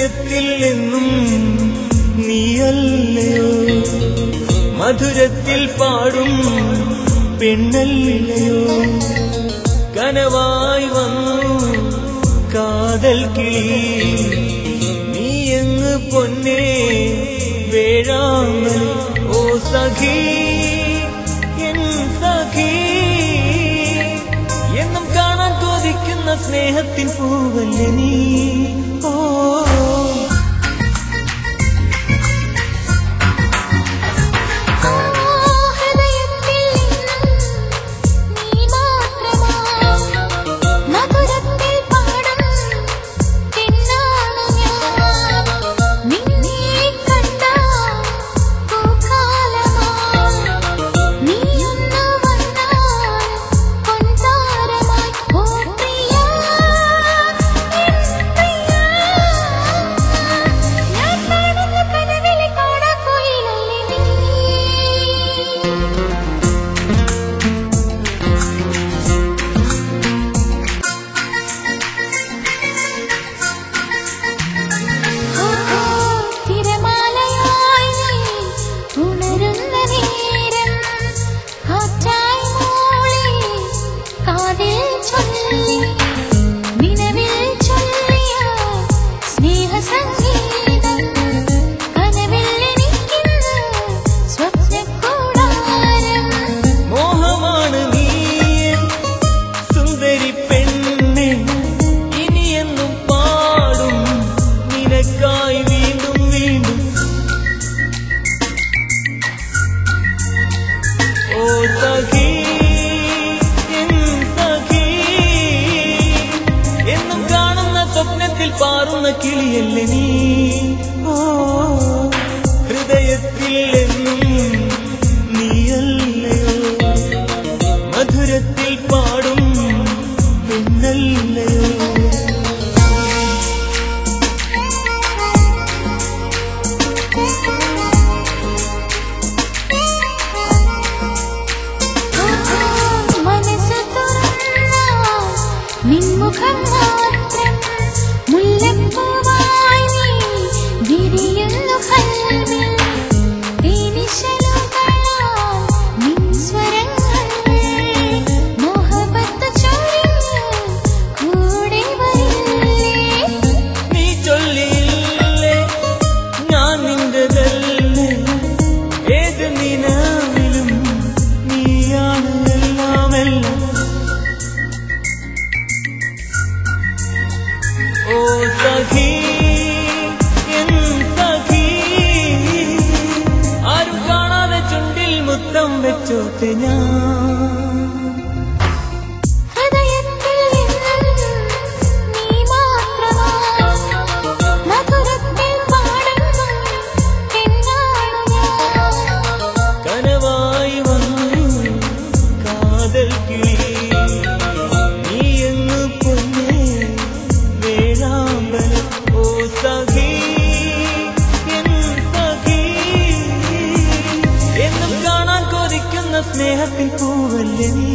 ഹൃദയത്തിൽ എന്നും നീയല്ലയോ മധുരത്തിൽ പാടും പെണ്ണല്ലയോ കനവായി വന്നു കാതൽ കിളി നീ എന്ന് പൊന്നേ വേഴാമൽ ഓ സഖി എൻ സഖി എന്നും കാണാൻ കൊതിക്കുന്ന സ്നേഹത്തിൻ പൂവല്ലേ നീ ഓ പാറുന്ന കിളിയല്ലേ നീ ഓ ഹൃദയത്തിൽ എന്നും നീയല്ലയോ മധുരത്തിൽ പാടും പെണ്ണല്ലയോ മനസ്സ് തുറന്ന നിൻമുഖം മാത്രം മുല്ലപ്പൂവായി നീ വിരിയുന്നു കൽവിൽ തേനിശലുകളാൽ നിൻ സ്വരങ്ങൾ മോഹബത്ത് ചൊരിഞ്ഞ് കൂടെ വരില്ലേ നീ ചൊല്ലിയില്ലേ ഞാൻ നിന്റെതല്ലേ ഏത് നിലവിലും നീയാണ് എല്ലാമെല്ലാം ഓ സഖി എൻ സഖി ആരും കാണാതെ ചുണ്ടിൽ മുത്തം വെച്ചോട്ടെ ഞാൻ ഹൃദയത്തിൽ എന്നും നീ മാത്രമാ മധുരത്തിൽ പാടുന്നു പെണ്ണാണു ഞാൻ കനവായി വന്നു കാതൽ കിളി നീ എന്ന് പൊന്നേ വേഴാമ്പൽ ഓ സഖി എൻ സഖി എന്നും കാണാൻ കൊതിക്കുന്ന സ്നേഹത്തിൻ പൂവല്ലേ നീ